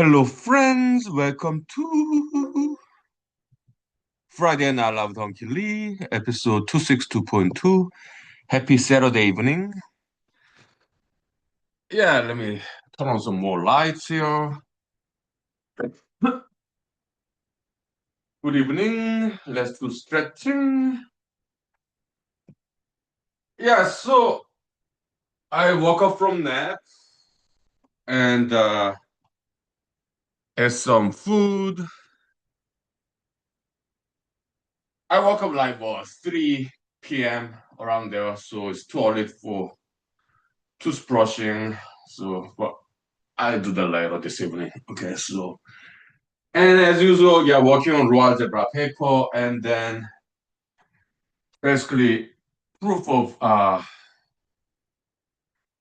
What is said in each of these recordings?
Hello, friends. Welcome to Friday Night Live with Huhnkie Lee, episode 262.2. Happy Saturday evening. Yeah, let me turn on some more lights here. Good evening. Let's do stretching. Yeah, so I woke up from nap and ate some food. I woke up like 3 p.m. around there, so it's too early for toothbrushing. So, but I'll do that later this evening. Okay, so. And as usual, yeah, working on raw algebra paper and then basically proof of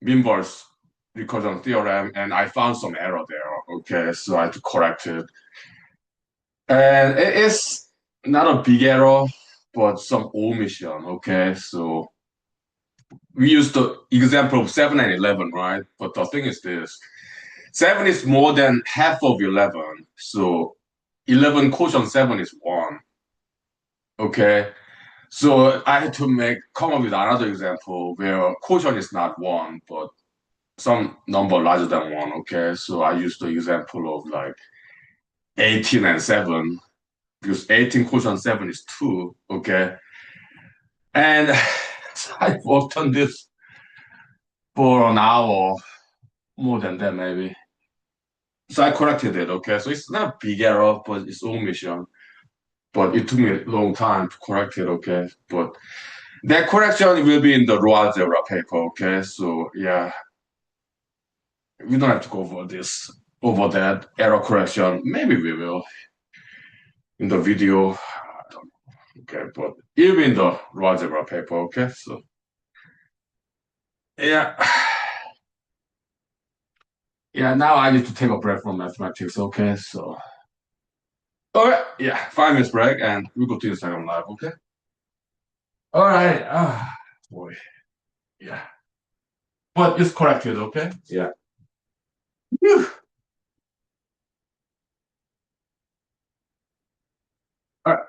inverse recursion theorem, and I found some error there. Okay, so I had to correct it. And it is not a big error, but some omission. Okay, so we used the example of 7 and 11, right? But the thing is this 7 is more than half of 11. So 11 quotient 7 is 1. Okay. So I had to come up with another example where quotient is not one, but some number larger than one. Okay, so I used the example of like 18 and 7 because 18 quotient 7 is 2. Okay, and so I worked on this for an hour, more than that maybe. So I corrected it. Okay, so it's not a big error, but it's omission. But it took me a long time to correct it. Okay, but that correction will be in the raw algebra paper. Okay, so yeah, we don't have to go over that error correction. Maybe we will in the video. I don't know. Okay, but it'll be in the raw algebra paper. Okay, so yeah, yeah. Now I need to take a break from mathematics. Okay, so okay, yeah, 5 minutes break, and we go to Instagram live. Okay. All right. Ah, boy. Yeah, but it's corrected. Okay. Yeah. Whew. All right.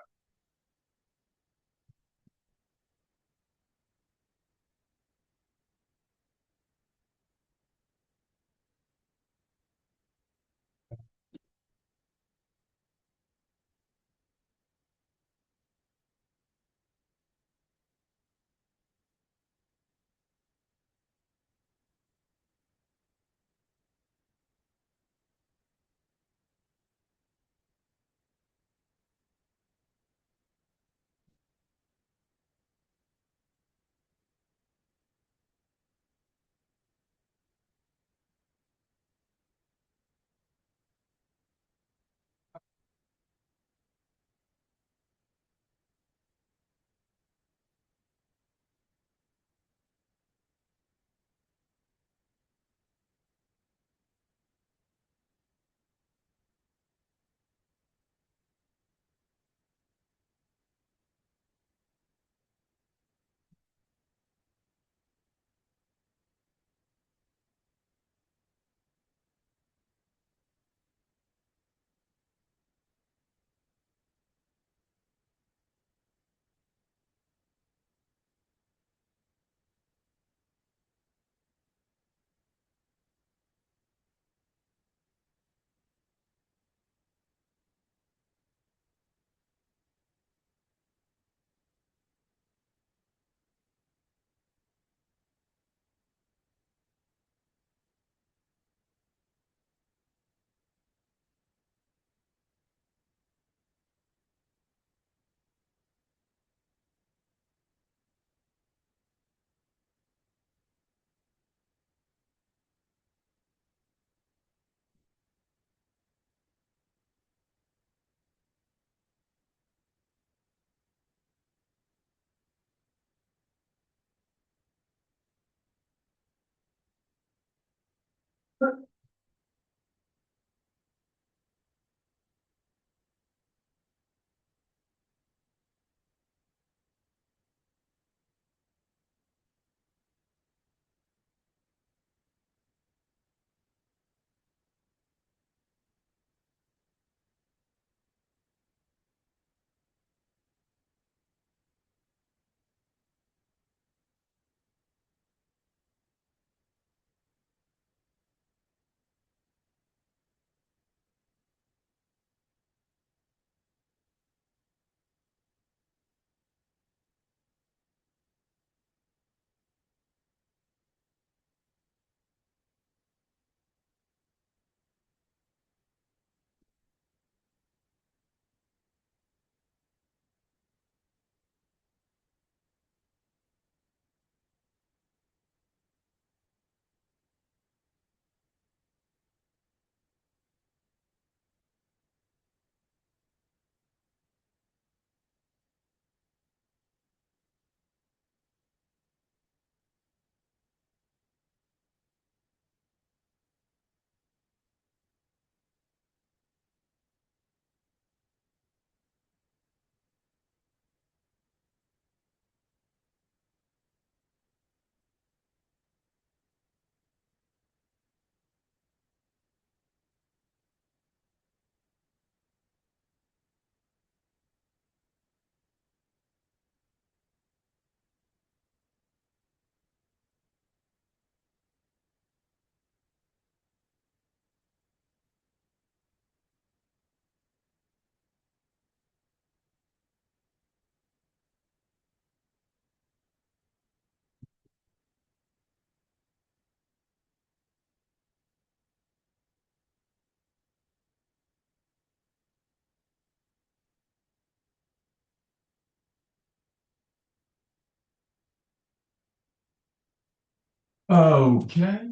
Okay.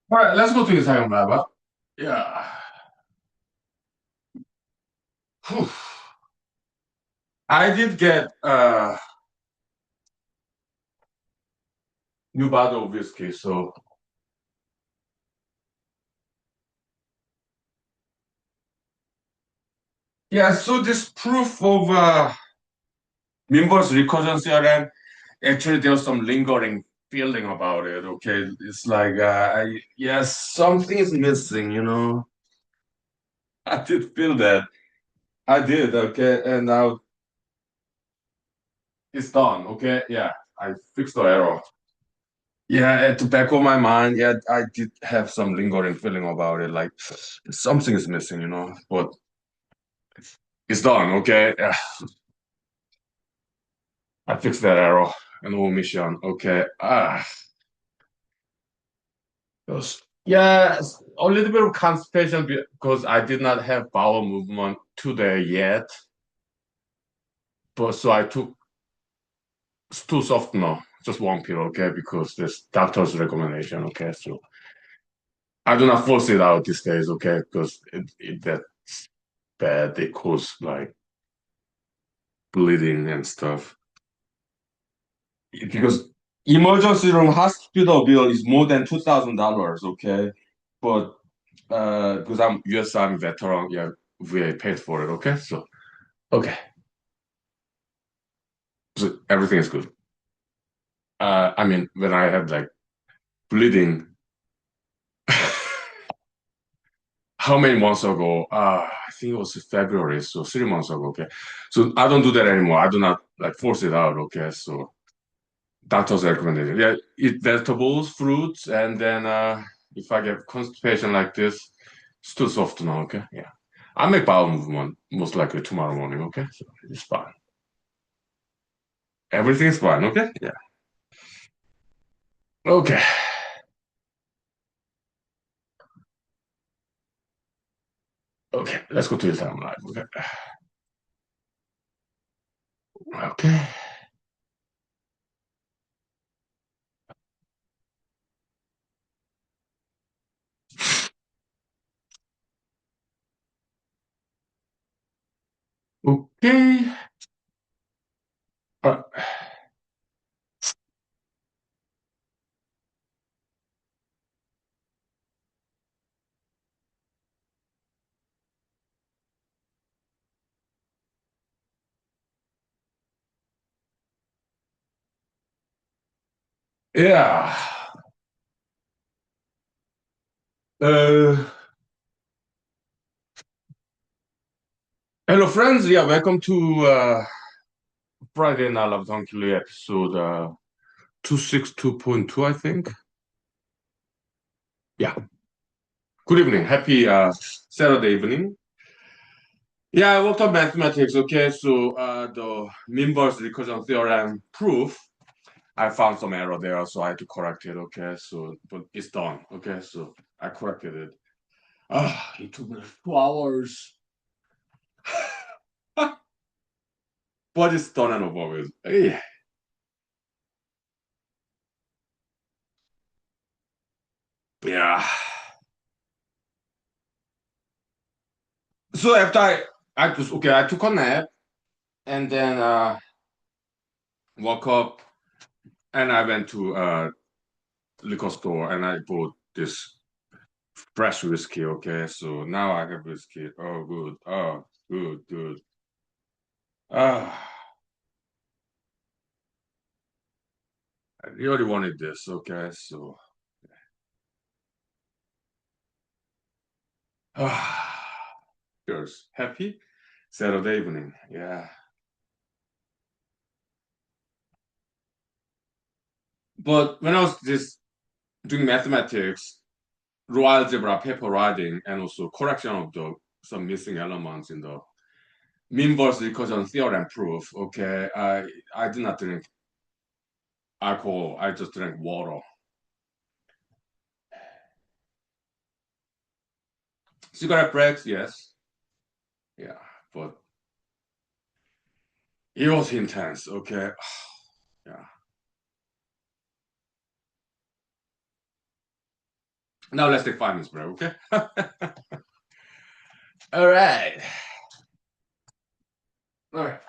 All right, let's go to the second lab. Yeah. Whew. I did get a new bottle of whiskey, so yeah, so this proof of Minvo's recursion theorem, actually there's some lingering feeling about it, okay? It's like yes, something is missing, you know. I did feel that. I did, okay, and now it's done, okay? Yeah, I fixed the error. Yeah, at the back of my mind, yeah, I did have some lingering feeling about it, like something is missing, you know, but it's done, okay? Yeah, I fixed that error and omission, okay? Yeah, a little bit of constipation because I did not have bowel movement today yet, but so I took stool softener, just one pill, okay, because this doctor's recommendation, okay, so I do not force it out these days, okay, because that's bad. It cause like bleeding and stuff. Because emergency room hospital bill is more than $2,000, okay? But because I'm US Army veteran, yeah, we paid for it, okay? So okay, so everything is good. I mean, when I had like bleeding, how many months ago? I think it was February, so 3 months ago. Okay, so I don't do that anymore. I do not like force it out. Okay, so doctor's recommendation. Yeah, eat vegetables, fruits, and then if I get constipation like this, still soft now. Okay, yeah, I make bowel movement most likely tomorrow morning. Okay, so it's fine. Everything's fine. Okay, yeah. Okay, okay. Let's go to the timeline. Okay, okay, okay. Uh, yeah. Uh, Hello, friends. Yeah, welcome to Friday Night of Huhnkie episode 262.2, I think. Yeah. Good evening. Happy Saturday evening. Yeah, I worked on mathematics. Okay, so the inverse recursion theorem proof, I found some error there, so I had to correct it. Okay, so but it's done. Okay, so I corrected it. It took me 2 hours, but it's done and over with. Yeah. Yeah. So after I took a nap and then woke up and I went to a liquor store and I bought this fresh whiskey. Okay, so now I have whiskey. Oh, good. Oh, good, good. Ah, I really wanted this. Okay, so ah, cheers. Happy Saturday evening. Yeah, but when I was just doing mathematics, row algebra, paper writing, and also correction of the some missing elements in the inverse recursion theorem proof. Okay, I did not drink alcohol. I just drank water. Cigarette breaks, yes, yeah, but it was intense. Okay, yeah. Now let's take 5 minutes break. Okay. All right. All right.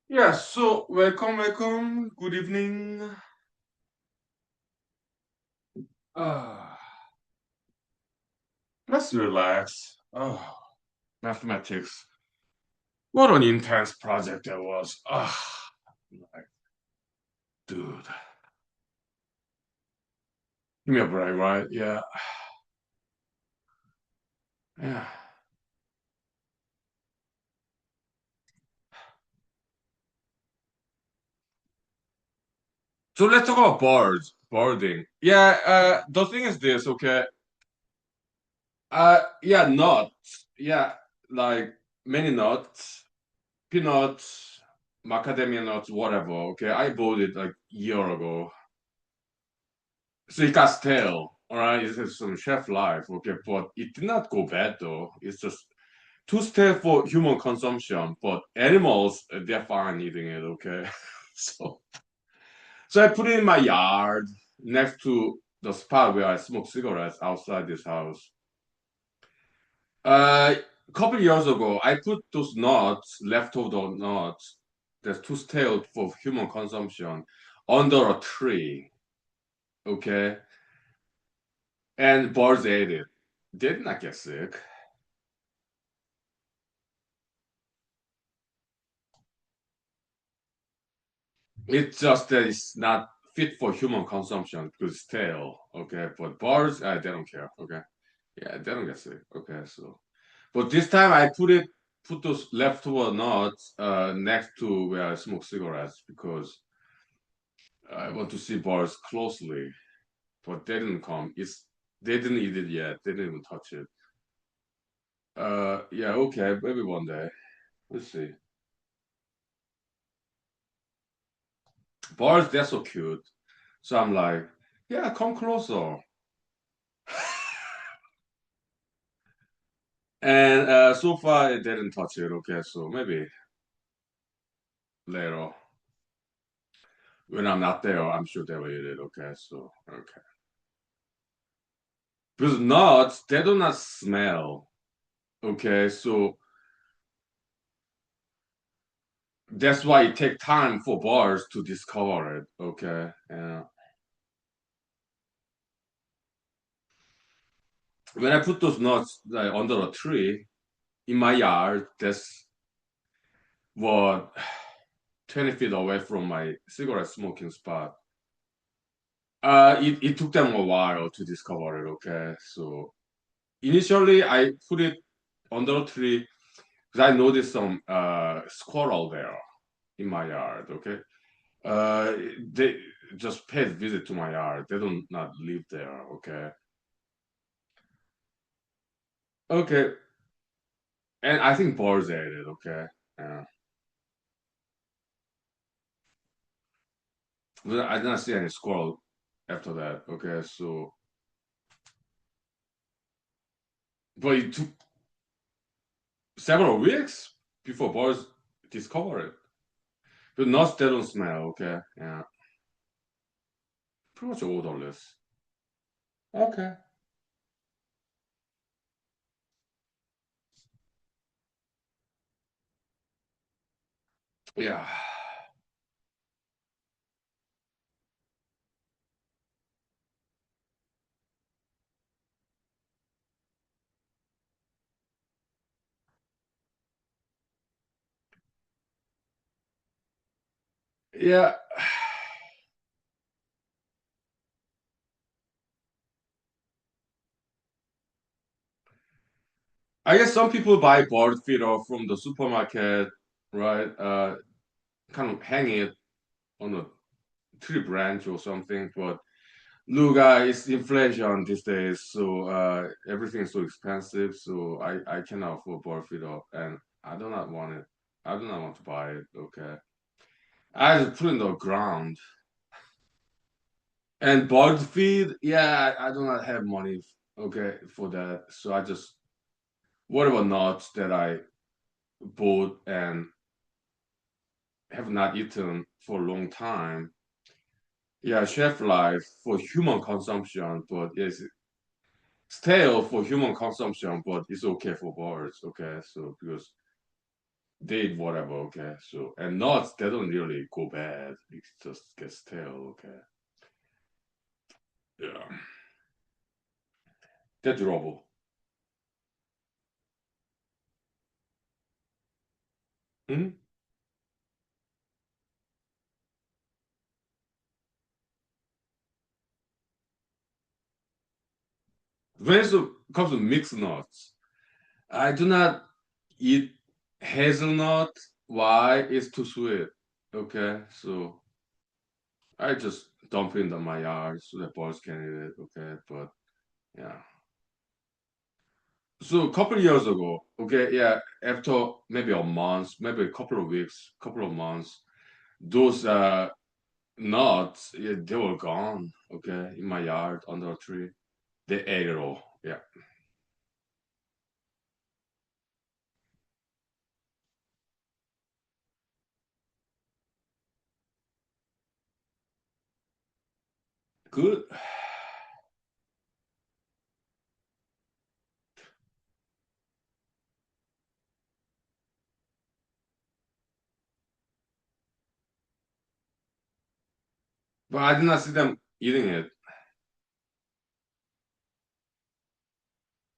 Yeah. So welcome, welcome. Good evening. Uh, let's relax. Oh, mathematics. What an intense project that was. Ah, like, dude. Give me a break, right? Yeah. Yeah. So let's talk about birds, birding. Yeah, the thing is this, okay? Yeah, nuts. Yeah, like many nuts, peanuts, macadamia nuts, whatever. Okay, I bought it like a year ago. So it got stale. All right, it has some chef life. Okay, but it did not go bad though. It's just too stale for human consumption. But animals, they're fine eating it. Okay, so I put it in my yard next to the spot where I smoke cigarettes outside this house. A couple years ago, I put those nuts, leftover nuts, that's too stale for human consumption, under a tree. Okay, and birds ate it. They did not get sick. It's just that it's not fit for human consumption because it's stale. Okay, but birds, they don't care. Okay, yeah, they don't get sick. Okay, so but this time I put those leftover nuts next to where I smoke cigarettes because I want to see birds closely. But they didn't come. It's they didn't eat it yet. They didn't even touch it. Yeah, okay, maybe one day. Let's see. Birds, they're so cute. So I'm like, yeah, come closer. And so far it didn't touch it. Okay, so maybe later when I'm not there, I'm sure they will eat it. Okay, so okay. Because nuts, they do not smell. Okay, so that's why it takes time for birds to discover it. Okay, when I put those nuts under a tree in my yard, that's what 20 feet away from my cigarette smoking spot. It took them a while to discover it. Okay, so initially I put it under a tree because I noticed some squirrel there in my yard. Okay, uh, they just paid visit to my yard. They don't not live there. Okay, okay, and I think birds ate it. Okay, yeah, but I did not see any squirrel after that. Okay, so but it took several weeks before birds discover it. But nuts they don't smell. Okay, yeah, pretty much odorless. Okay, yeah, yeah. I guess some people buy bird feeder from the supermarket, right? Kind of hang it on a tree branch or something. But look, it's inflation these days, so everything is so expensive. So I cannot afford bird feeder, and I do not want it. I do not want to buy it. Okay, I just put it in the ground. And bird feed, yeah, I do not have money, okay, for that. So I just whatever nuts that I bought and have not eaten for a long time. Yeah, chef life for human consumption, but it's stale for human consumption, but it's okay for birds. Okay, so because they eat whatever. Okay, so and nuts they don't really go bad. It just gets stale. Okay, yeah, they're durable. Hmm. When it comes to mixed nuts, I do not eat hazelnut. Why? It's too sweet. Okay, so I just dump it in my yard so the birds can eat it. Okay, but yeah. So a couple of years ago, okay, yeah, after maybe a month, maybe a couple of weeks, couple of months, those nuts, yeah, they were gone. Okay, in my yard under a tree, they ate it all. Yeah, good. But I did not see them eating it.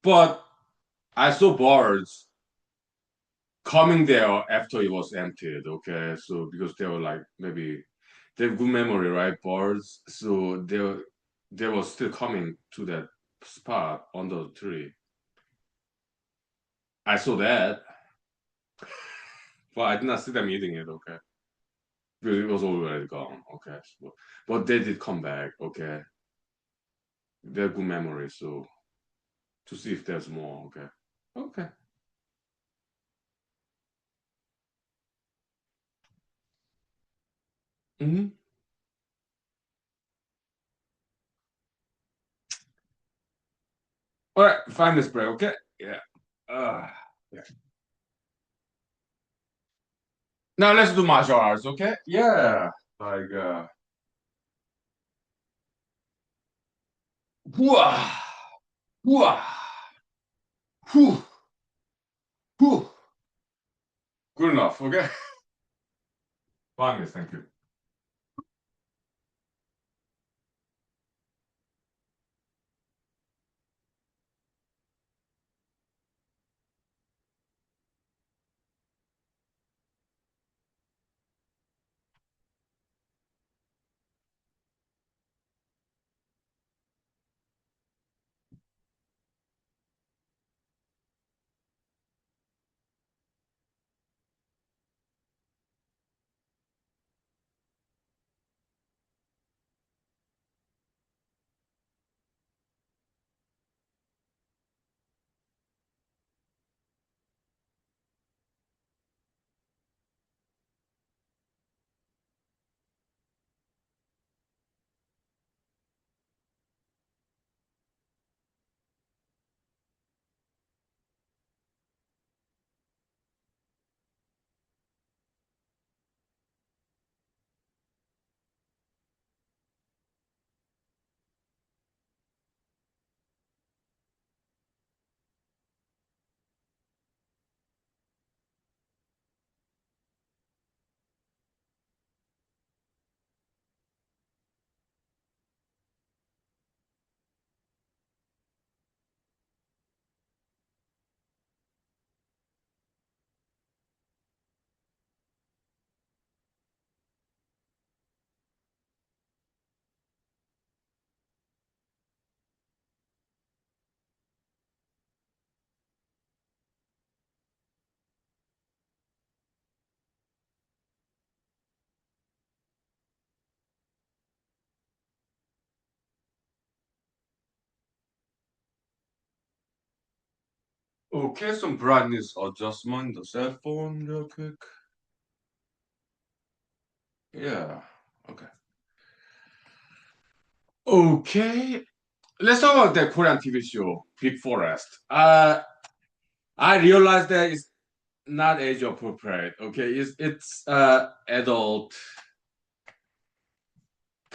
But I saw birds coming there after it was emptied. Okay, so because they were like maybe they have good memory, right? Birds, so they were still coming to that spot under the tree. I saw that, but I did not see them eating it. Okay, because it was already gone. Okay, so, but they did come back. Okay, they have good memory, so to see if there's more. Okay, okay. Mm-hmm. All right, 5 minutes break. Okay, yeah. Yeah. Now let's do martial arts. Okay, yeah. Like whoa, whoa, whew, whew. Good enough. Okay. 5 minutes. Thank you. Okay, some brightness adjustment. The cell phone, real quick. Yeah. Okay. Okay. Let's talk about the Korean TV show, Big Forest. I realized that it's not age appropriate. Okay, it's adult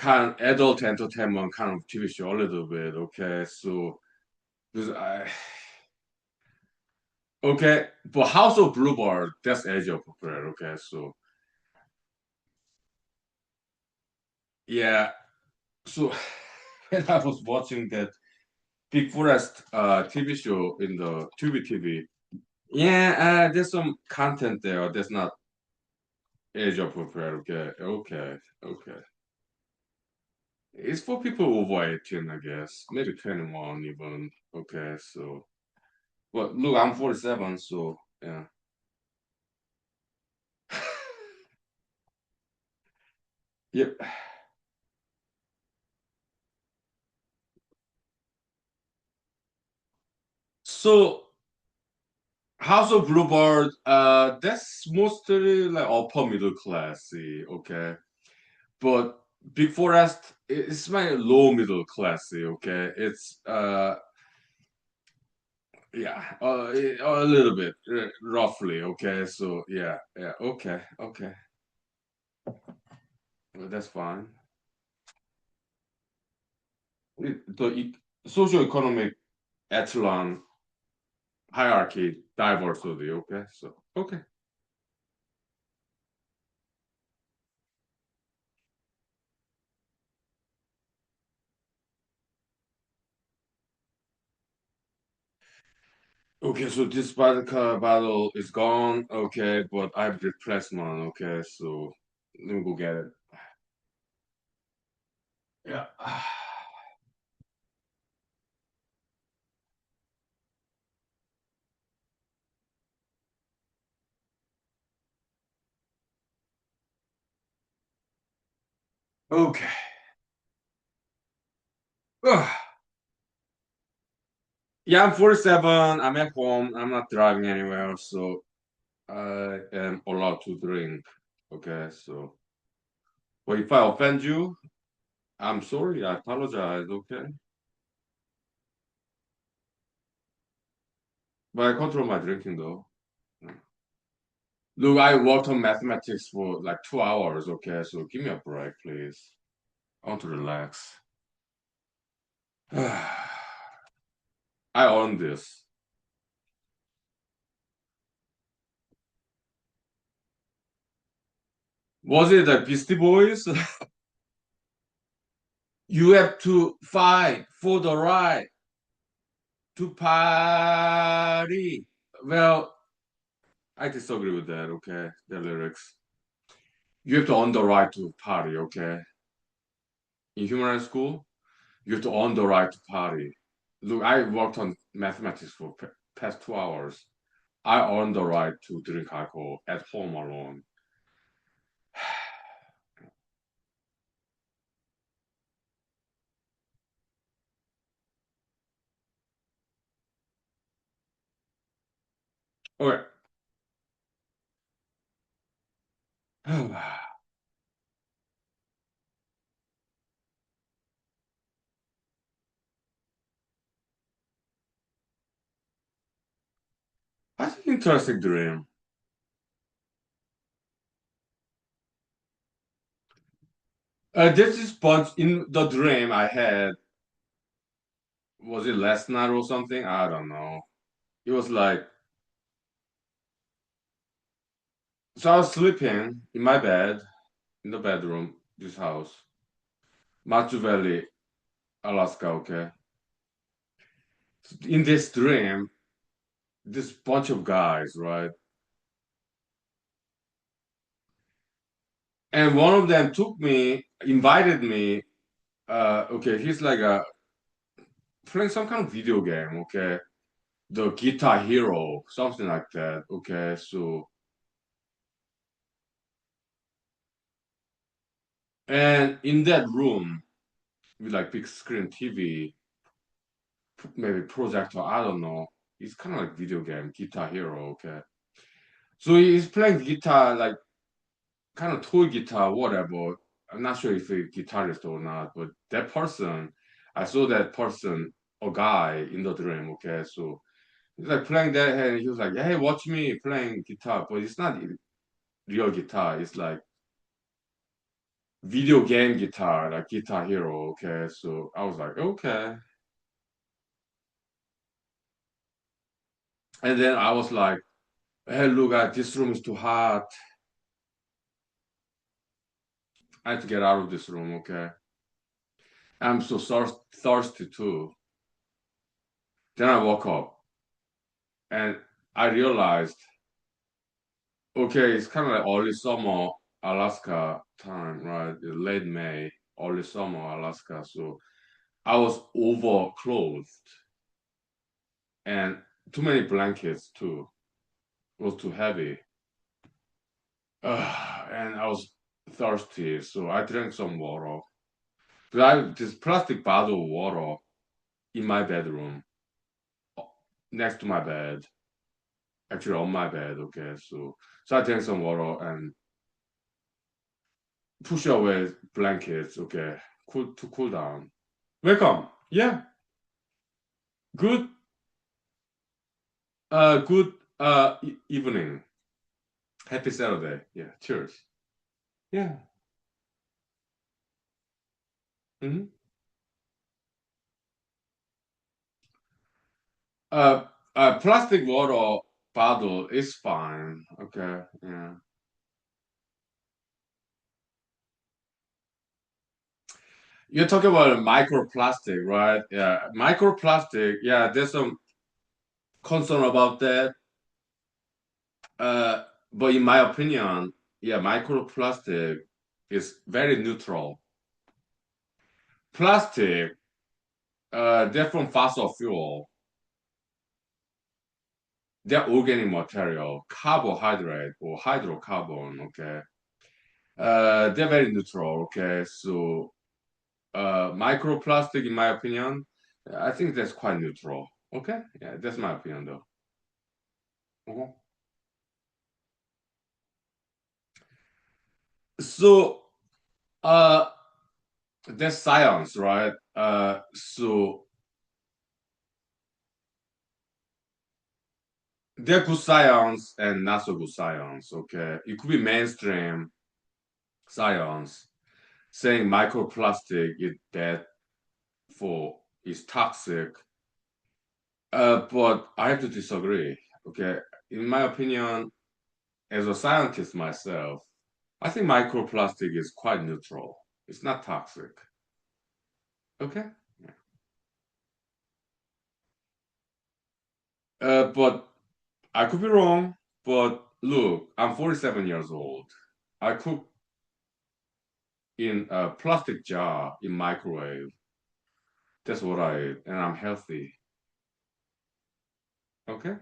adult entertainment kind of TV show a little bit. Okay, so because I okay, but House of Bluebird that's age appropriate. Okay, so yeah, so when I was watching that Big Forest TV show in the Tubi TV, yeah, there's some content there that's not age appropriate. Okay, okay, okay. It's for people over 18, I guess. Maybe 21 even. Okay, so but look, I'm 47, so yeah. Yep. So House of Bluebird, that's mostly like upper middle classy, okay. But Big Forest it's my low middle classy, okay. It's yeah, a little bit, roughly, okay. So yeah, okay, well, that's fine. The socio-economic echelon hierarchy diversity, okay. So okay. Okay, so this battle is gone. Okay, but I have replacement. Okay, so let me go get it. Yeah. Okay. Ugh. Yeah, I'm 47. I'm at home. I'm not driving anywhere, so I am allowed to drink. Okay, so but if I offend you, I'm sorry. I apologize. Okay, but I control my drinking though. Look, I worked on mathematics for like 2 hours. Okay, so give me a break, please. I want to relax. I own this. Was it the Beastie Boys? You have to fight for the right to party. Well, I disagree with that, okay? The lyrics. You have to earn the right to party, okay? In human rights school, you have to earn the right to party. Look, I worked on mathematics for past 2 hours. I earned the right to drink alcohol at home alone. Okay. That's an interesting dream. This is but in the dream I had. Was it last night or something? I don't know. It was like so I was sleeping in my bed in the bedroom, this house, Matsu Valley, Alaska. Okay, in this dream, this bunch of guys, right, and one of them took me, invited me. Okay, he's like playing some kind of video game. Okay, the Guitar Hero, something like that. Okay, so and in that room with like big screen TV, maybe projector, I don't know. It's kind of like video game, Guitar Hero, okay. So he's playing guitar, like kind of toy guitar, whatever. I'm not sure if he's a guitarist or not, but that person, I saw that person, a guy in the dream, okay. So he's like playing that, and he was like, "Hey, watch me playing guitar," but it's not real guitar. It's like video game guitar, like Guitar Hero, okay. So I was like, okay, and then I was like, "Hey, look, this room is too hot. I had to get out of this room, okay? I'm so thirsty too." Then I woke up and I realized, okay, it's kind of like early summer Alaska time, right? Late May, early summer Alaska. So I was overclothed and too many blankets too. It was too heavy. And I was thirsty, so I drank some water. But I this plastic bottle of water in my bedroom. next to my bed, actually on my bed. Okay, so I drink some water and push away blankets. Okay, cool down. Welcome. Yeah, good. Good. Evening. Happy Saturday. Yeah. Cheers. Yeah. Hmm. Uh, plastic water bottle is fine. Okay. Yeah. You're talking about microplastic, right? Yeah. Microplastic. Yeah. There's some concern about that. Uh, but in my opinion, yeah, microplastic is very neutral. Plastic, they're from fossil fuel. They're organic material, carbohydrate or hydrocarbon. Okay. They're very neutral. Okay. So, microplastic, in my opinion, I think that's quite neutral. Okay. Yeah, that's my opinion, though. Mhm. So, uh, that's science, right? So there are good science and not so good science. Okay, it could be mainstream science saying microplastic is bad for is toxic. But I have to disagree. Okay, in my opinion, as a scientist myself, I think microplastic is quite neutral. It's not toxic. Okay, but I could be wrong. But look, I'm 47 years old. I cook in a plastic jar in microwave. That's what I eat, and I'm healthy. Okay.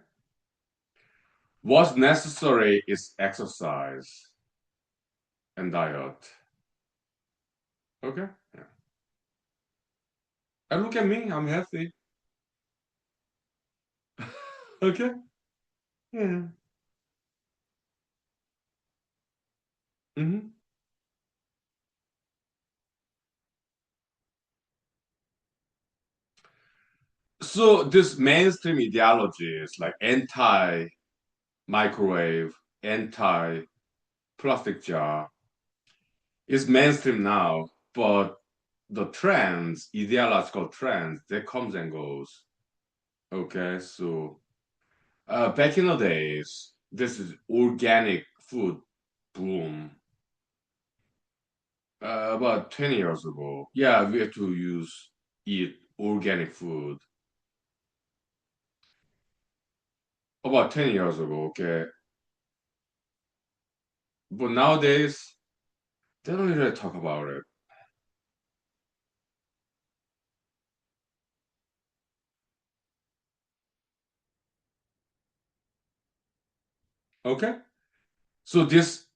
What's necessary is exercise and diet. Okay. Yeah. And look at me, I'm healthy. Okay. Yeah. Hmm. So this mainstream ideology is like anti-microwave, anti-plastic jar is mainstream now, but the trends, ideological trends, they comes and goes. Okay, so back in the days, this is organic food boom. About 20 years ago, yeah, we had to eat organic food. About 10 years ago, okay. But nowadays, they don't really talk about it. Okay? So these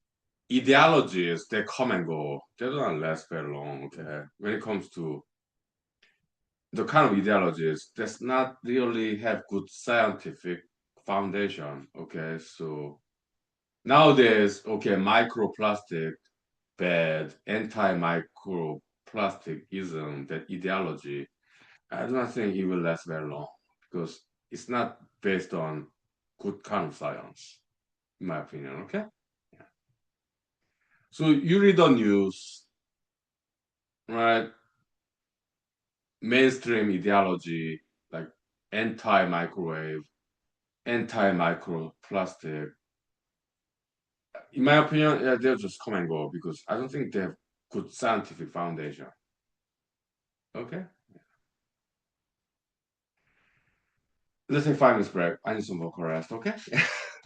ideologies, they come and go. They don't last very long, okay? When it comes to the kind of ideologies does not really have good scientific foundation. Okay, so nowadays, okay, microplastic bad, anti-microplasticism, that ideology. I don't think it will last very long because it's not based on good kind of science, in my opinion. Okay, yeah. So you read the news, right? Mainstream ideology like anti-microwave, anti-microplastic. In my opinion, yeah, they'll just come and go because I don't think they have good scientific foundation. Okay, let's take 5 minutes break. I need some vocal rest. Okay,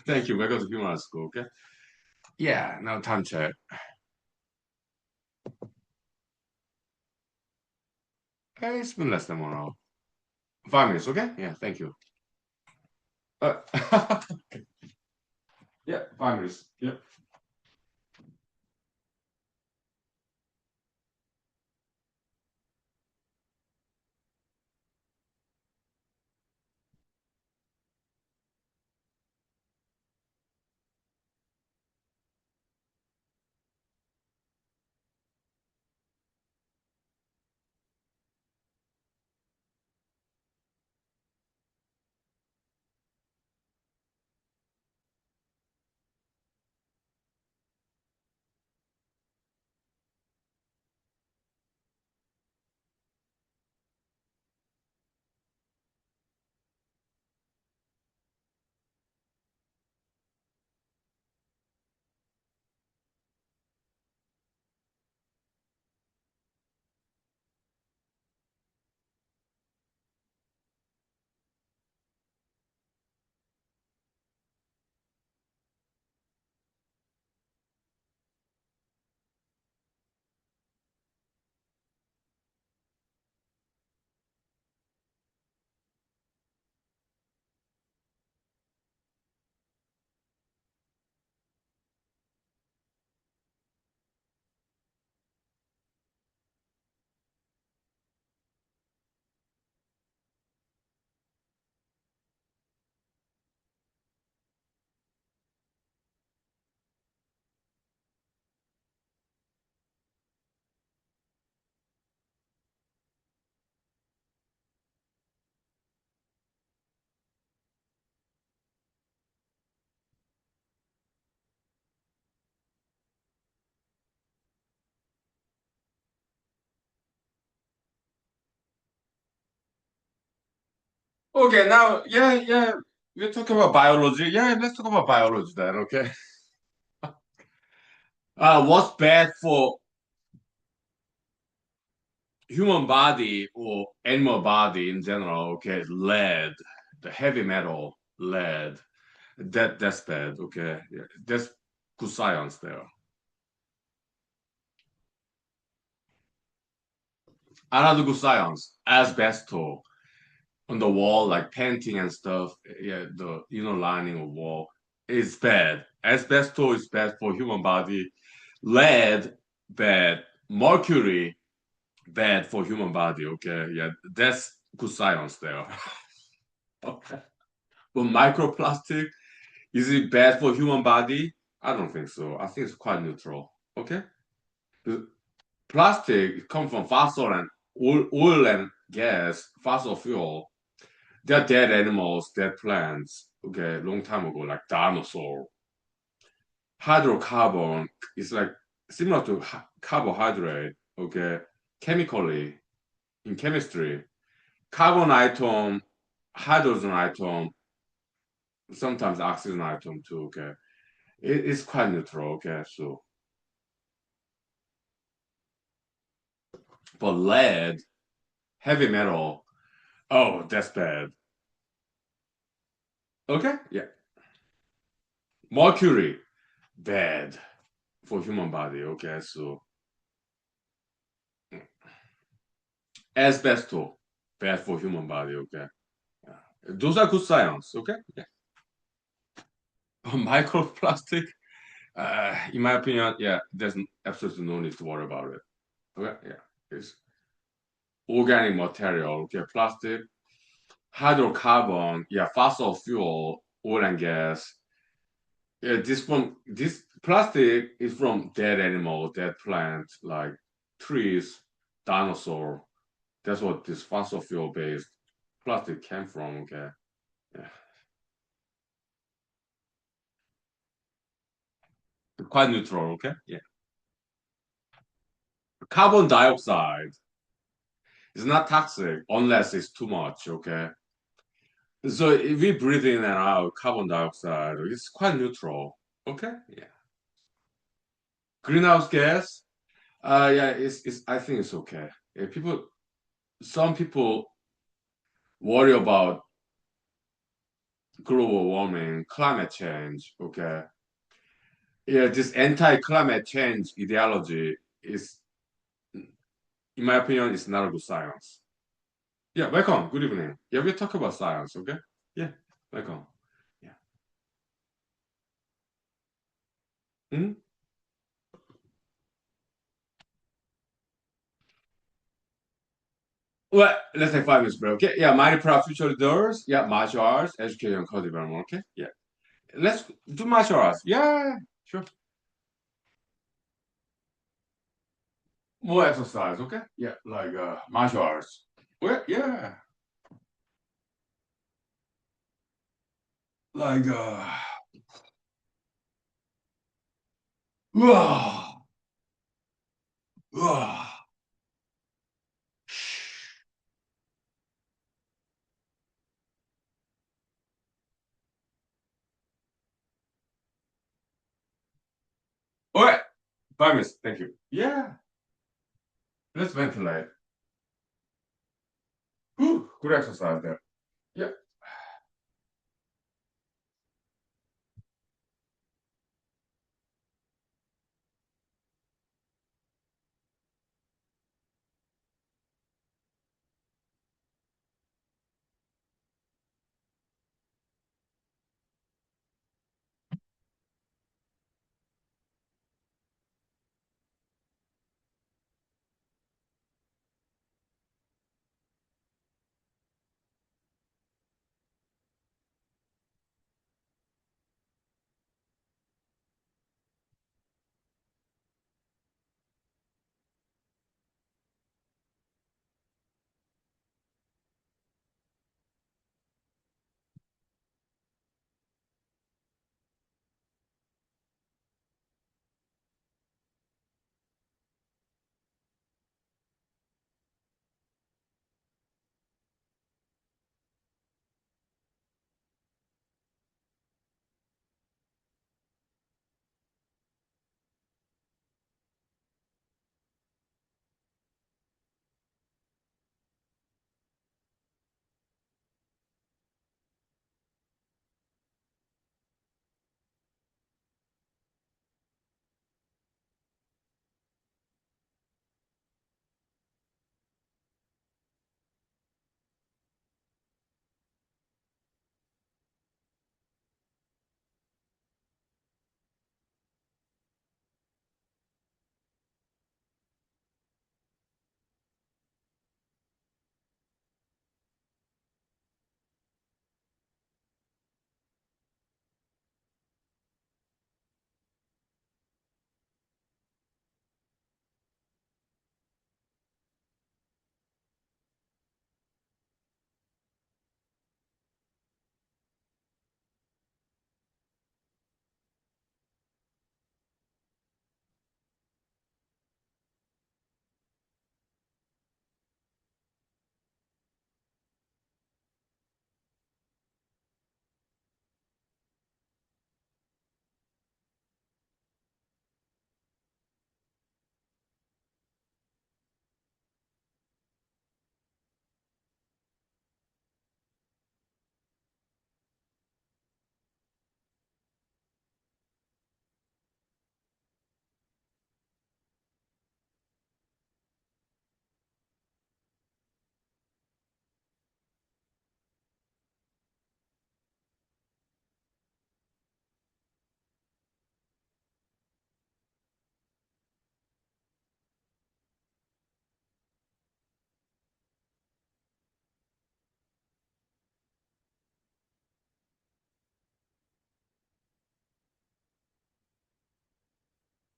thank you. We're going to humor school. Okay, yeah. Now time check. Okay, it's been less than 1 hour. 5 minutes. Okay, yeah. Thank you. Uh, yeah, 5 minutes. Yeah. Okay, now, yeah, yeah, we're talking about biology. Yeah, let's talk about biology then, okay? What's bad for human body or animal body in general? Okay, lead, the heavy metal, lead. That's bad, okay? Yeah, that's good science there. Another good science, asbestos on the wall, like painting and stuff. Yeah, the inner lining of wall is bad. Asbestos is bad for human body. Lead, bad. Mercury, bad for human body. Okay, yeah, that's good science there. Okay. But microplastic, is it bad for human body? I don't think so. I think it's quite neutral. Okay. The plastic comes from fossil and oil and gas, fossil fuel. They're dead animals, dead plants. Okay, long time ago, like dinosaur. Hydrocarbon is like similar to carbohydrate. Okay, chemically in chemistry, carbon atom, hydrogen atom, sometimes oxygen atom too. Okay, it's quite neutral. Okay, so but lead, heavy metal. Oh, that's bad. Okay, yeah. Mercury, bad for human body. Okay, so asbestos, bad for human body. Okay, yeah. Those are good science. Okay, yeah. Microplastic, in my opinion, yeah, there's absolutely no need to worry about it. Okay, yeah, it's organic material. Okay, plastic, hydrocarbon, yeah, fossil fuel, oil and gas. Yeah, this plastic is from dead animals, dead plants like trees, dinosaur. That's what this fossil fuel based plastic came from. Okay, yeah, quite neutral. Okay, yeah. Carbon dioxide is not toxic unless it's too much. Okay, so if we breathe in and out carbon dioxide, it's quite neutral. Okay, yeah. Greenhouse gas, yeah, it's I think it's okay. Yeah, some people worry about global warming, climate change. Okay, yeah, this anti-climate change ideology is, in my opinion, is not a good science. Yeah, welcome. Good evening. Yeah, we talk about science. Okay. Yeah, welcome. Yeah. Mhm. Well, let's take 5 minutes break. Okay. Yeah, mighty proud future leaders. Yeah, martial arts, education, and culture development. Okay. Yeah. Let's do martial arts. Yeah, sure. More exercise. Okay. Yeah, like martial arts. Well, yeah, like uh, uh, okay. 5 minutes. Thank you. Yeah. Let's ventilate. Whew, good exercise there. Yeah.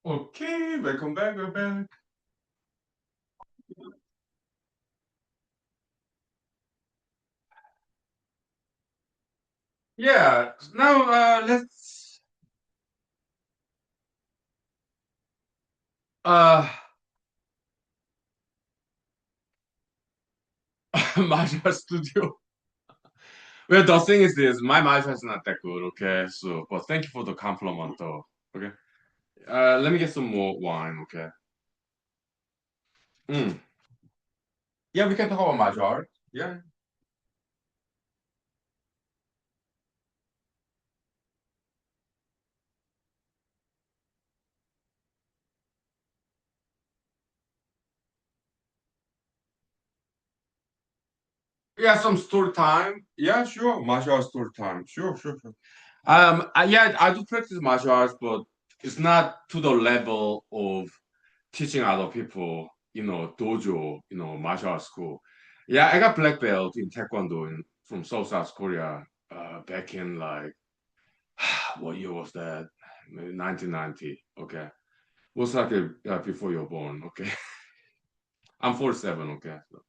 Okay, welcome back, welcome back. Yeah, now let's uh Marshall Studio. Well, the thing is this, my Marshall is not that good, okay? So, but thank you for the compliment though. Okay. Let me get some more wine, okay? Mm. Yeah, we can talk about Marshall. Yeah. Yeah, some story time. Yeah, sure. Martial arts story time. Sure, sure, sure. Yeah, I do practice martial arts, but it's not to the level of teaching other people, dojo, martial arts school. Yeah, I got black belt in Taekwondo from South Korea, back in like, what year was that? Maybe 1990. Okay. Was like before you're born. Okay. I'm 47. Okay. So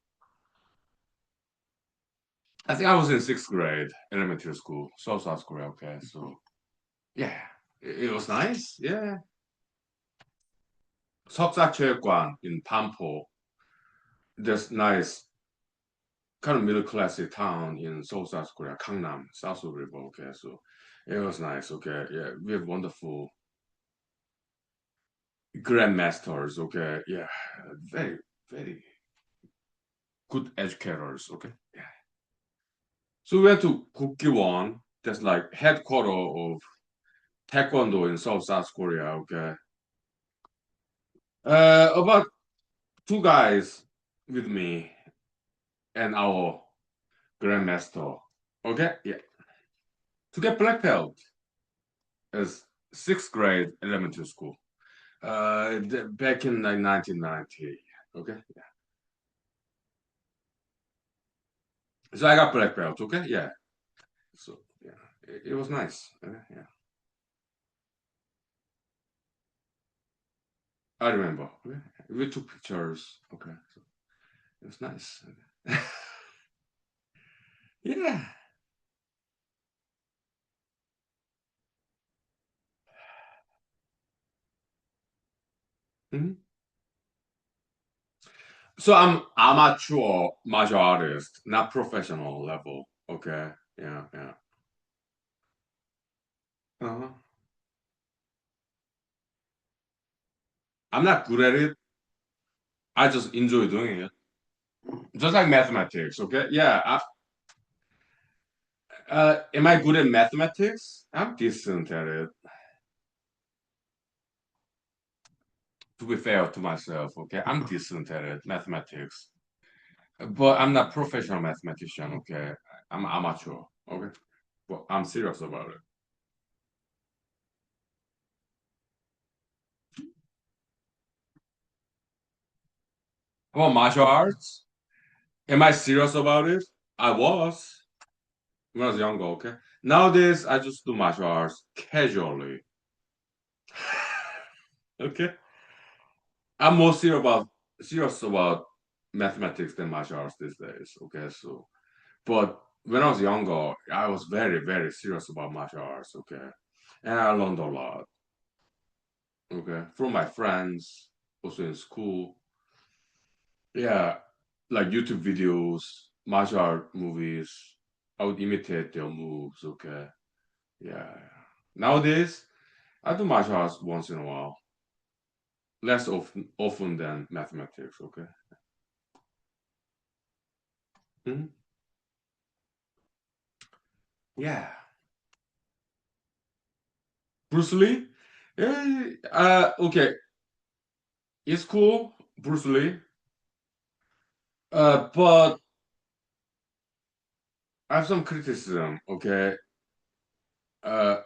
I think I was in sixth grade, elementary school, South Korea. Okay. So yeah, it was nice. Yeah. 석사체육관 in Pampo. That's nice kind of middle classy town in South Korea, Gangnam, South River. Okay, so it was nice. Okay, yeah, we have wonderful grandmasters. Okay, yeah, very very good educators. Okay, yeah. So we went to Gukgiwon. That's like headquarter of Taekwondo in South Korea. Okay, about two guys with me and our grandmaster. Okay, yeah, to get black belt as sixth grade elementary school. Back in like 1990. Okay, yeah. So I got black belt. Okay, yeah. So yeah, it was nice. Yeah, I remember. Okay. We took pictures. Okay, so it was nice. Yeah. Mhm. So I'm amateur martial artist, not professional level. Okay. Yeah, yeah. Uh-huh. I'm not good at it. I just enjoy doing it. Just like mathematics. Okay. Yeah. Am I good at mathematics? I'm decent at it. To be fair to myself, okay, I'm decent at it, mathematics, but I'm not professional mathematician. Okay, I'm amateur. Okay, but I'm serious about it. About martial arts, am I serious about it? I was when I was younger. Okay, nowadays I just do martial arts casually. Okay, I'm more serious about mathematics than martial arts these days. Okay, so but when I was younger, I was very, very serious about martial arts. Okay, and I learned a lot. Okay, from my friends, also in school. Yeah, like YouTube videos, martial art movies. I would imitate their moves. Okay, yeah. Nowadays, I do martial arts once in a while, less often than mathematics. Okay. Mhm. Yeah, Bruce Lee. Yeah, okay, it's cool, Bruce Lee. But I have some criticism. Okay, uh,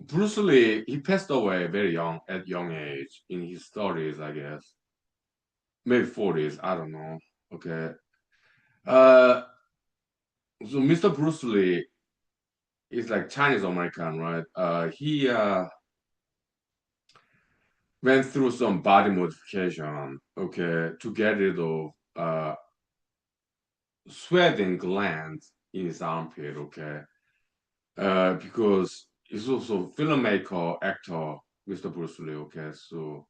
Bruce Lee, he passed away very young, at young age, in his 30s, I guess. Maybe 40s, I don't know. Okay. Uh, so Mr. Bruce Lee is like Chinese American, right? He went through some body modification, okay, to get rid of sweating glands in his armpit, okay, because he's also filmmaker, actor, Mr. Bruce Lee, okay, so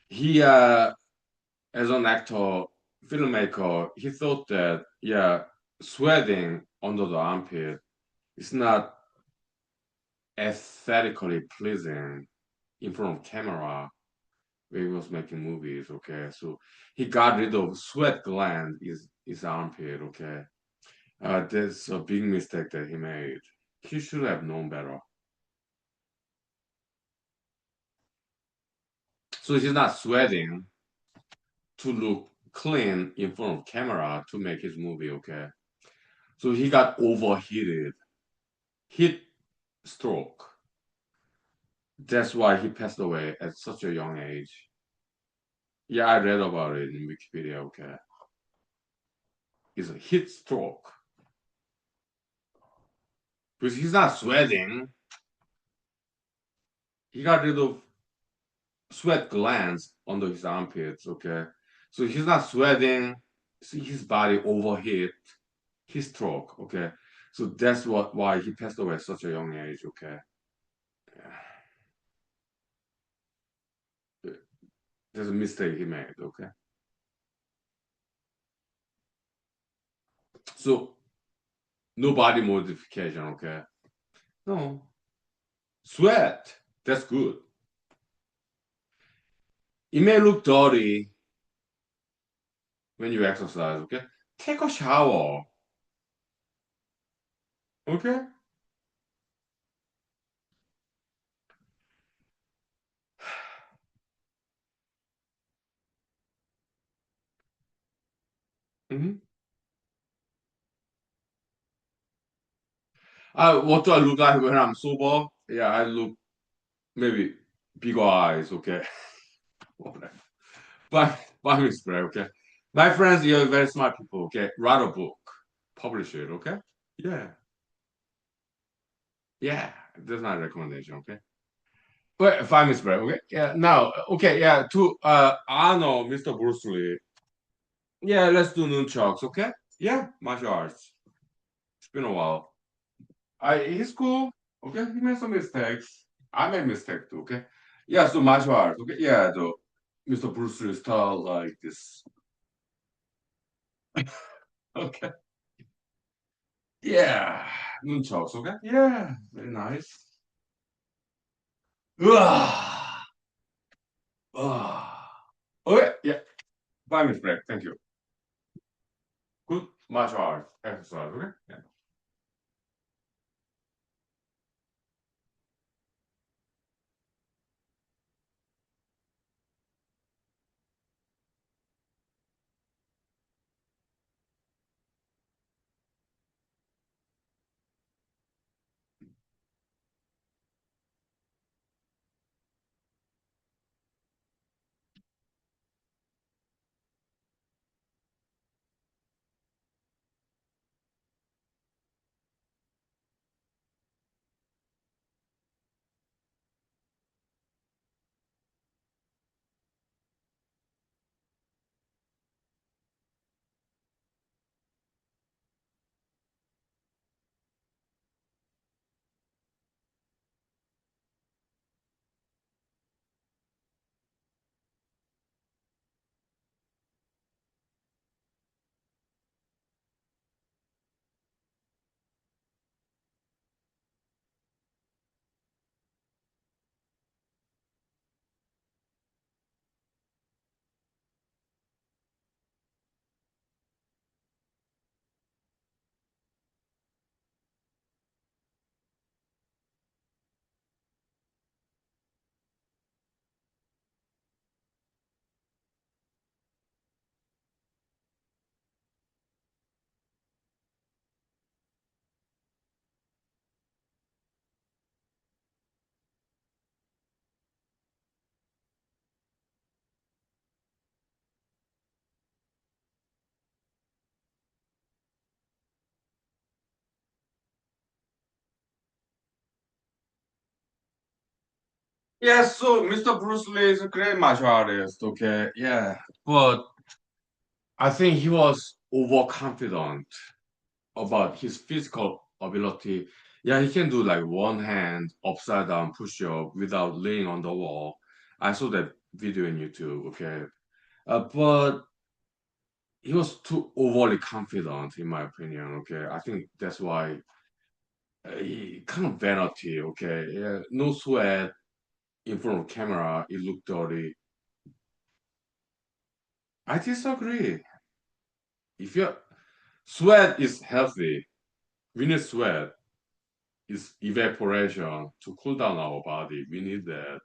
he, as an actor, filmmaker, he thought that, yeah, sweating under the armpit is not aesthetically pleasing in front of camera when he was making movies, okay? So he got rid of sweat gland in his armpit, okay? That's a big mistake that he made. He should have known better. So he's not sweating to look clean in front of camera to make his movie, okay? So he got overheated, heat stroke. That's why he passed away at such a young age. Yeah, I read about it in Wikipedia, okay? It's a heat stroke. Because he's not sweating. He got rid of sweat glands under his armpits, okay? So he's not sweating, see his body overheat, he stroke, okay? So that's why he passed away at such a young age, okay? There's a mistake he made, okay? So no body modification, okay? No. Sweat, that's good. It may look dirty when you exercise, okay? Take a shower, okay? Mm-hmm. What do I look like when I'm sober? Yeah, I look maybe bigger eyes, okay? Buy me spray, okay? My friends, you're very smart people, okay? Write a book, publish it, okay? Yeah, yeah, that's my recommendation, okay? Wait, 5 minutes break, okay? Yeah, now, okay, yeah, to honor Mr. Bruce Lee, yeah, let's do nunchucks, okay? Yeah, martial arts. It's been a while. He's cool, okay? He made some mistakes. I made mistakes too, okay? Yeah, so martial arts, okay? Yeah, the Mr. Bruce Lee style like this. Okay. Yeah, nunchucks, okay? Yeah, very nice. Ugh. Ugh. Okay, yeah, 5 minutes break. Thank you. Good martial arts exercise, okay? Yeah. Yeah, so Mr. Bruce Lee is a great martial artist, okay? Yeah. But I think he was overconfident about his physical ability. Yeah, he can do like one hand upside down push up without laying on the wall. I saw that video in YouTube, okay? But he was too overly confident, in my opinion, okay? I think that's why he kind of vanity, okay? Yeah, no sweat in front of camera, it looked dirty. I disagree. If your sweat is healthy, we need sweat. It's evaporation to cool down our body. We need that.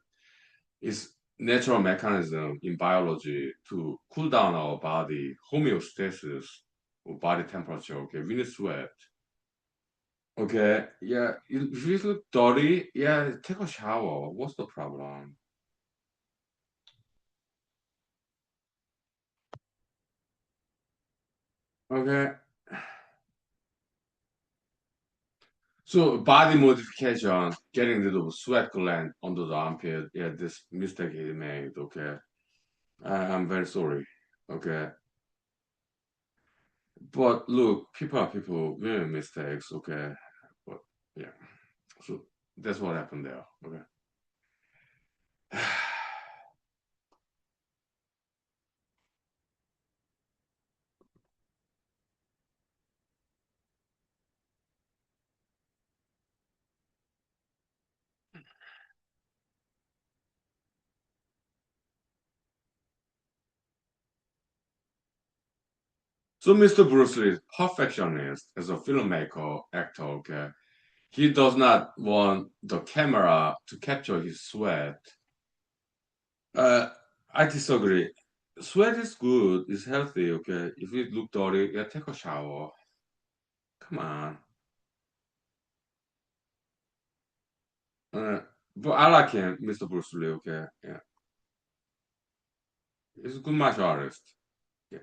It's natural mechanism in biology to cool down our body, homeostasis or body temperature. Okay, we need sweat. Okay, yeah. If you look dirty, yeah, take a shower. What's the problem? Okay. So body modification, getting rid of sweat gland under the armpit. Yeah, this mistake he made. Okay, I'm very sorry. Okay, but look, people are people. We make mistakes. Okay, but yeah. So that's what happened there. Okay. So Mr. Bruce Lee is perfectionist as a filmmaker, actor. Okay, he does not want the camera to capture his sweat. Uh, I disagree. Sweat is good, it's healthy, okay? If you look dirty, yeah, take a shower. Come on. Uh, but I like him, Mr. Bruce Lee, okay? Yeah. He's a good martial artist. Yeah.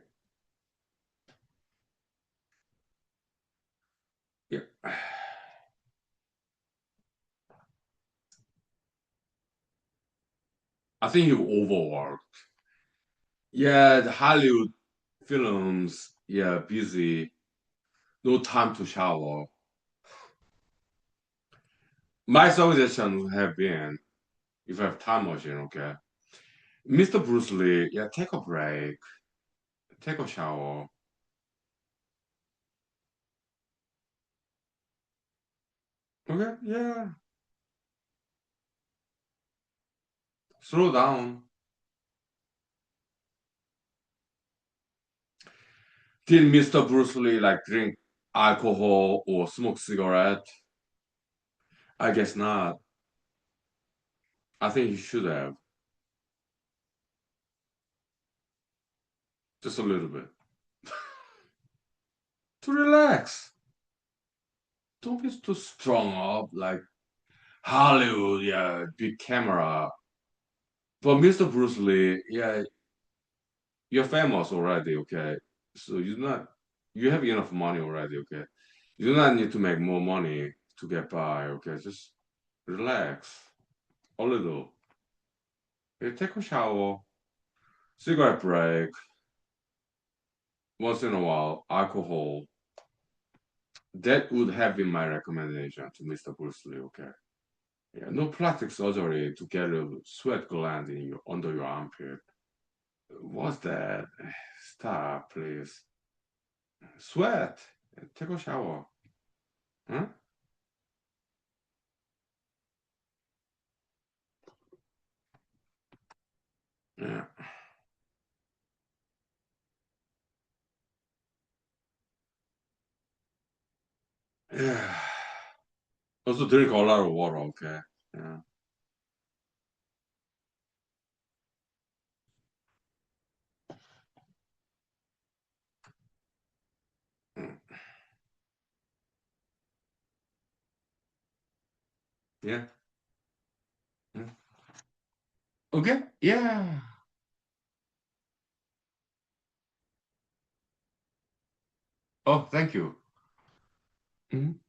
Yeah. I think he overworked. Yeah, the Hollywood films, yeah, busy, no time to shower. My suggestion would have been, if I have time machine, okay? Mr. Bruce Lee, yeah, take a break, take a shower. Okay, yeah, slow down. Did Mr. Bruce Lee like drink alcohol or smoke cigarette? I guess not. I think he should have. Just a little bit. To relax. Don't be too strung up like Hollywood, yeah, big camera. But Mr. Bruce Lee, yeah, you're famous already, okay? So you have enough money already, okay? You do not need to make more money to get by, okay? Just relax a little. Okay, take a shower, cigarette break, once in a while, alcohol. That would have been my recommendation to Mr. Bruce Lee, okay? Yeah, no plastic surgery to get a sweat gland in your under your armpit. What's that? Stop, please. Sweat. Take a shower. Huh? Yeah. Yeah. Also drink a lot of water, okay? Yeah. Mm. Yeah. Mm. Okay. Yeah. Oh, thank you. Mhm.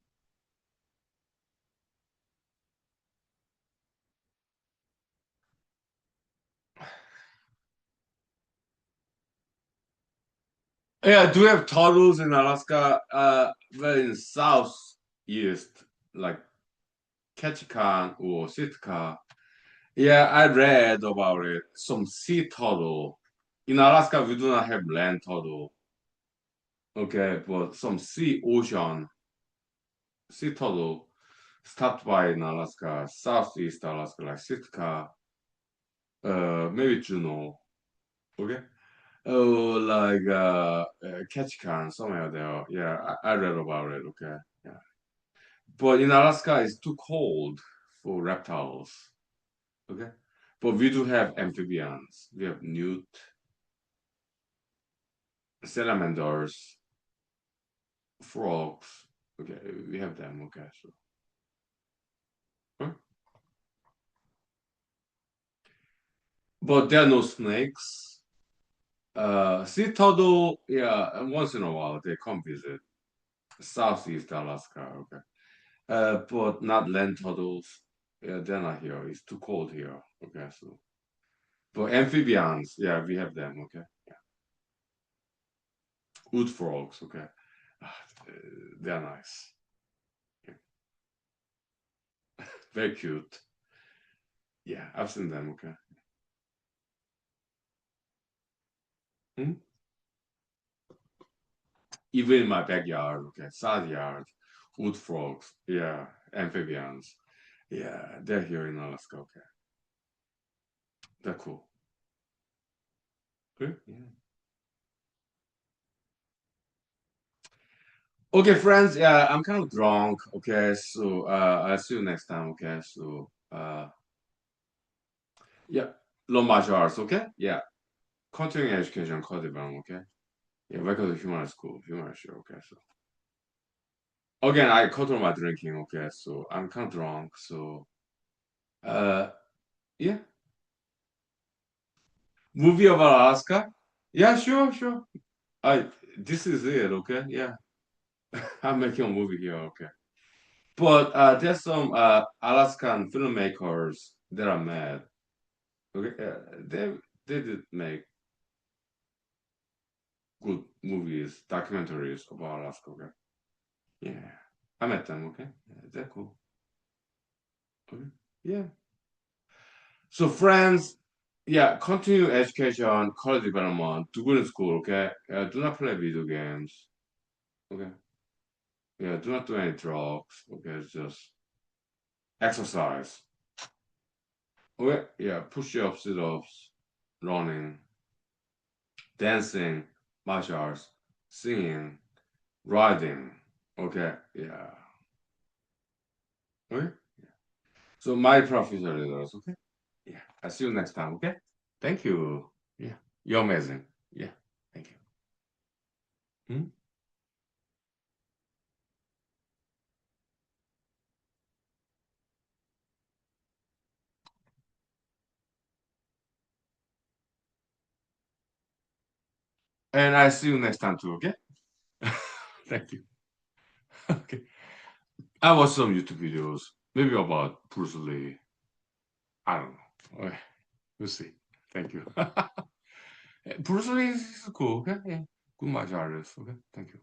Yeah, do we have turtles in Alaska? Well, in southeast, like Ketchikan or Sitka. Yeah, I read about it. Some sea turtle. In Alaska, we do not have land turtle. Okay, but some sea turtle stopped by in Alaska, southeast Alaska, like Sitka, maybe Juneau. Okay. Oh, like Ketchikan, somewhere there. Yeah, I read about it. Okay. Yeah. But in Alaska, it's too cold for reptiles. Okay. But we do have amphibians. We have newt, salamanders, frogs. Okay, we have them. Okay, so. Huh? But there are no snakes. Sea turtle, yeah, and once in a while they come visit Southeast Alaska. Okay. But not land turtles. Yeah, they're not here. It's too cold here. Okay, so. But amphibians, yeah, we have them. Okay. Yeah. Wood frogs. Okay. Ah, they're nice. Yeah. Very cute. Yeah, I've seen them. Okay. Hmm? Even in my backyard. Okay. Side yard. Wood frogs. Yeah. Amphibians. Yeah, they're here in Alaska. Okay. They're cool. Good. Yeah. Okay, friends. Yeah, I'm kind of drunk. Okay, so I'll see you next time. Okay, so yeah, low martial arts. Okay, yeah, continuing education, core development. Okay, yeah, welcome to human school, human show. Okay, so again, I control my drinking. Okay, so I'm kind of drunk. So uh, yeah, movie about Alaska. Yeah, sure, sure. I this is it. Okay, yeah, I'm making a movie here. Okay. But there's some Alaskan filmmakers that are mad. Okay, they did make good movies, documentaries about Alaska. Okay, yeah, I met them. Okay, yeah, they're cool. Okay. Yeah. So friends, yeah, continue education, college development, do good in school. Okay, do not play video games. Okay, yeah, do not do any drugs. Okay, just exercise. Okay, yeah, push-ups, sit-ups, running, dancing, martial arts, singing, riding. Okay, yeah. Okay. So my professor is okay. Yeah. I'll see you next time. Okay. Thank you. Yeah. You're amazing. Yeah. Thank you. Hmm? And I see you next time too. Okay. Thank you. Okay. I watched some YouTube videos, maybe about Bruce Lee. I don't know. Okay. We'll see. Thank you. Bruce Lee is cool. Okay. Yeah. Good martial artist. Okay. Thank you.